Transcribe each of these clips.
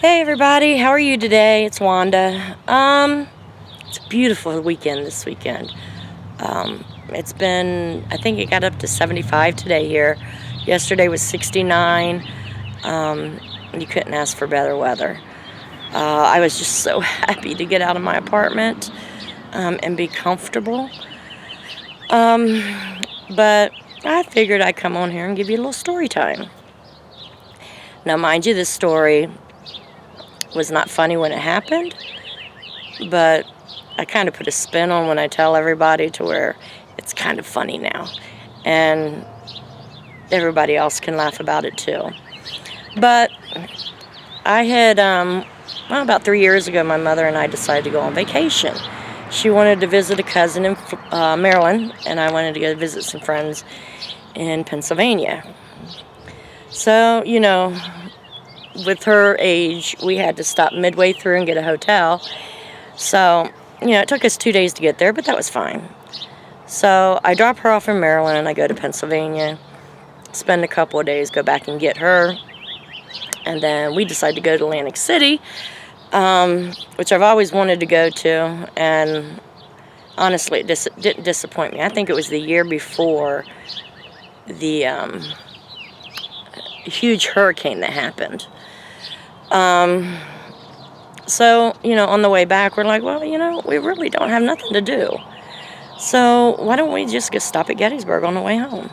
Hey everybody, how are you today? It's Wanda. It's a beautiful weekend this weekend. It's been, I think it got up to 75 today here. Yesterday was 69. You couldn't ask for better weather. I was just so happy to get out of my apartment and be comfortable. But I figured I'd come on here and give you a little story time. Now, mind you, this story was not funny when it happened, but I kind of put a spin on when I tell everybody to where it's kind of funny now, and everybody else can laugh about it too. But I had, about 3 years ago, my mother and I decided to go on vacation. She wanted to visit a cousin in Maryland, and I wanted to go visit some friends in Pennsylvania. So, with her age, we had to stop midway through and get a hotel. So, it took us 2 days to get there, but that was fine. So I drop her off in Maryland. I go to Pennsylvania, spend a couple of days, go back and get her. And then we decide to go to Atlantic City, which I've always wanted to go to. And honestly, it didn't disappoint me. I think it was the year before the huge hurricane that happened. So, on the way back, we're like, well, we really don't have nothing to do. So why don't we just go stop at Gettysburg on the way home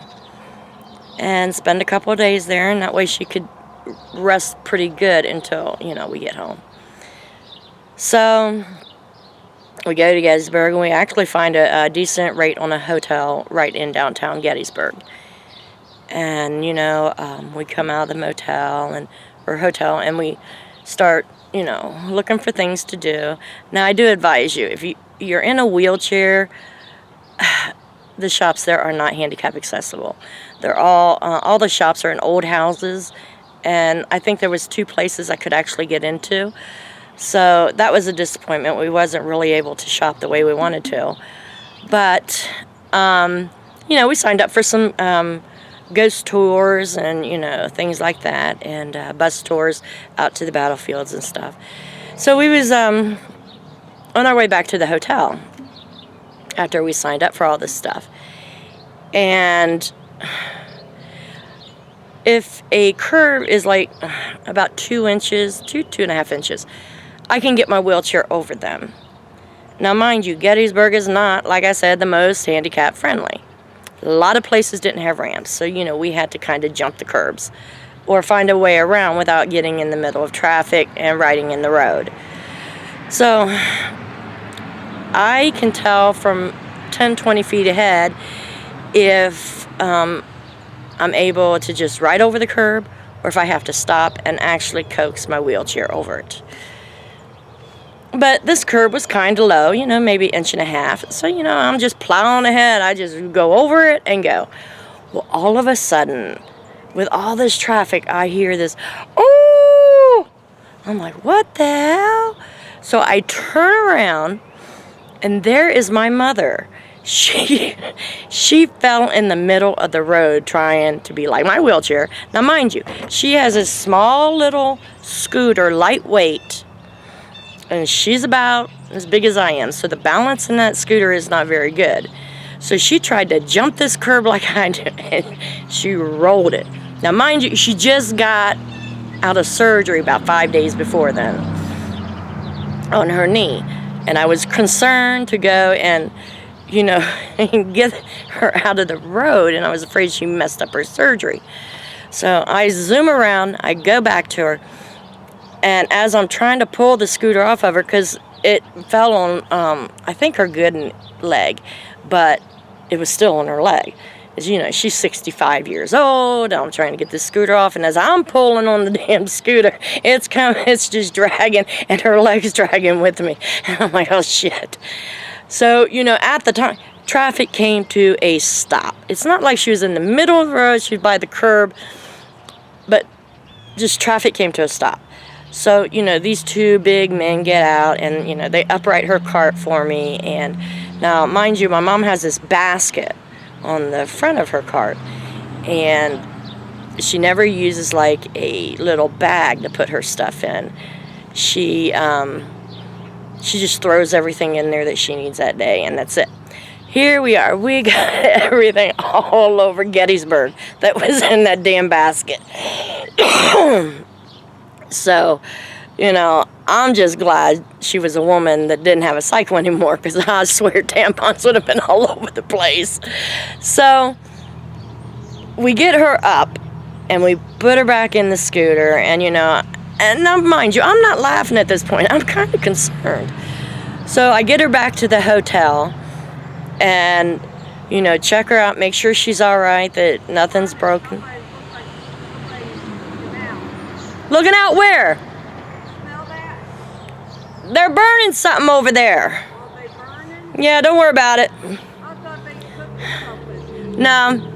and spend a couple of days there, and that way she could rest pretty good until, we get home. So we go to Gettysburg, and we actually find a decent rate on a hotel right in downtown Gettysburg. And, we come out of the motel or hotel, and we start, looking for things to do. Now, I do advise you, if you're in a wheelchair, the shops there are not handicap accessible. They're all the shops are in old houses, and I think there was 2 places I could actually get into. So that was a disappointment. We wasn't really able to shop the way we wanted to. But, we signed up for some ghost tours and, things like that, and bus tours out to the battlefields and stuff. So we was on our way back to the hotel after we signed up for all this stuff. And if a curve is like about 2 inches, 2.5 inches, I can get my wheelchair over them. Now, mind you, Gettysburg is not, like I said, the most handicap friendly. A lot of places didn't have ramps, so, we had to kind of jump the curbs or find a way around without getting in the middle of traffic and riding in the road. So I can tell from 10, 20 feet ahead if I'm able to just ride over the curb or if I have to stop and actually coax my wheelchair over it. But this curb was kind of low, maybe 1.5 inches. So, I'm just plowing ahead. I just go over it and go. Well, all of a sudden, with all this traffic, I hear this, oh! I'm like, what the hell? So I turn around, and there is my mother. She fell in the middle of the road trying to be like my wheelchair. Now, mind you, she has a small little scooter, lightweight, and she's about as big as I am, so the balance in that scooter is not very good. So she tried to jump this curb like I did, and she rolled it. Now, mind you, she just got out of surgery about 5 days before then on her knee, and I was concerned to go and, get her out of the road, and I was afraid she messed up her surgery. So I zoom around, I go back to her, and as I'm trying to pull the scooter off of her, because it fell on, I think, her good leg, but it was still on her leg. As she's 65 years old. I'm trying to get the scooter off, and as I'm pulling on the damn scooter, it's just dragging, and her leg's dragging with me. And I'm like, oh, shit. So, at the time, traffic came to a stop. It's not like she was in the middle of the road, she was by the curb, but just traffic came to a stop. So, these 2 big men get out, and, they upright her cart for me. And now, mind you, my mom has this basket on the front of her cart, and she never uses like a little bag to put her stuff in. she just throws everything in there that she needs that day, and that's it. Here we are. We got everything all over Gettysburg that was in that damn basket. So, you know, I'm just glad she was a woman that didn't have a cycle anymore, because I swear tampons would have been all over the place. So, we get her up, and we put her back in the scooter, and, you know, and now mind you, I'm not laughing at this point. I'm kind of concerned. So, I get her back to the hotel, and, you know, check her out, make sure she's all right, that nothing's broken. Looking out where? Smell that? They're burning something over there. Are they burning? Yeah, don't worry about it. I thought they cooked something. No.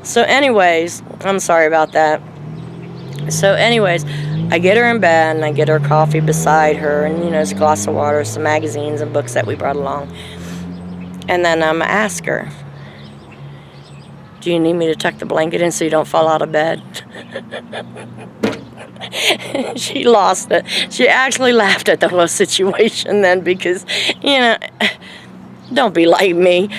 So anyways, I'm sorry about that. So anyways, I get her in bed, and I get her coffee beside her, and, you know, there's a glass of water, some magazines and books that we brought along. And then I ask her, do you need me to tuck the blanket in so you don't fall out of bed? She lost it. She actually laughed at the whole situation then, because, you know, don't be like me,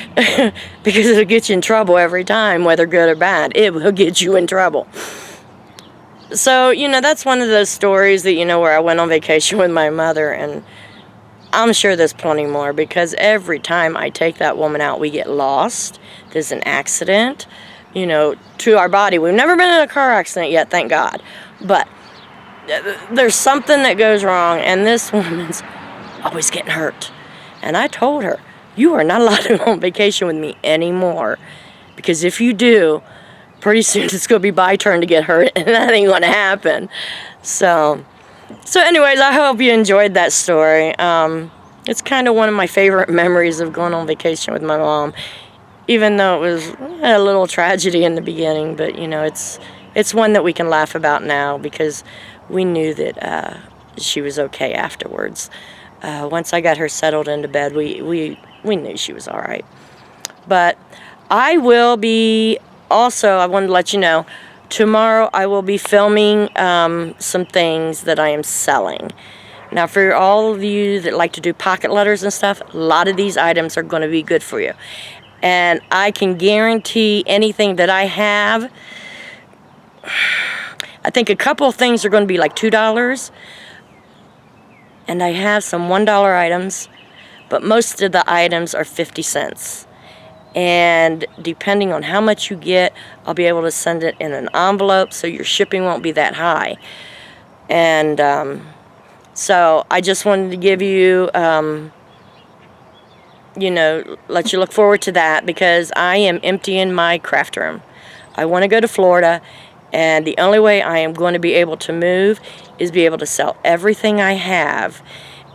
because it'll get you in trouble every time, whether good or bad. It will get you in trouble. So, you know, that's one of those stories that, you know, where I went on vacation with my mother, and I'm sure there's plenty more, because every time I take that woman out, we get lost. There's an accident, you know, to our body. We've never been in a car accident yet, thank God. But there's something that goes wrong, and this woman's always getting hurt. And I told her, you are not allowed to go on vacation with me anymore, because if you do, pretty soon it's going to be my turn to get hurt, and that ain't going to happen. So anyways, I hope you enjoyed that story. It's kind of one of my favorite memories of going on vacation with my mom, even though it was a little tragedy in the beginning. But, you know, it's one that we can laugh about now, because we knew that she was okay afterwards. Once I got her settled into bed, we knew she was all right. But I will be, also, I wanted to let you know, tomorrow I will be filming some things that I am selling. Now, for all of you that like to do pocket letters and stuff, a lot of these items are going to be good for you. And I can guarantee anything that I have, I think a couple of things are going to be like $2. And I have some $1 items, but most of the items are 50 cents. And depending on how much you get, I'll be able to send it in an envelope, so your shipping won't be that high. And so I just wanted to give you, you know, let you look forward to that, because I am emptying my craft room. I want to go to Florida, and the only way I am going to be able to move is be able to sell everything I have,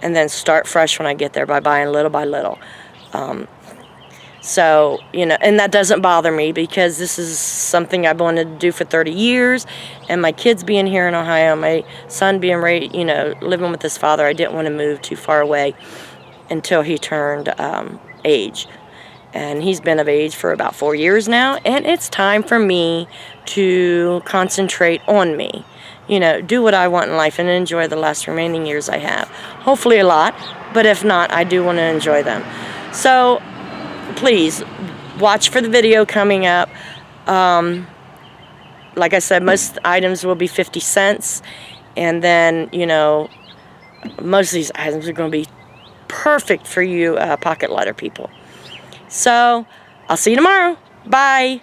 and then start fresh when I get there by buying little by little. So, you know, and that doesn't bother me, because this is something I've wanted to do for 30 years, and my kids being here in Ohio, my son being raised, you know, living with his father, I didn't want to move too far away until he turned age. And he's been of age for about 4 years now, and it's time for me to concentrate on me. You know, do what I want in life and enjoy the last remaining years I have. Hopefully a lot, but if not, I do want to enjoy them. So, please watch for the video coming up. Like I said, most items will be 50 cents, and then, you know, most of these items are going to be perfect for you pocket letter people. So I'll see you tomorrow. Bye.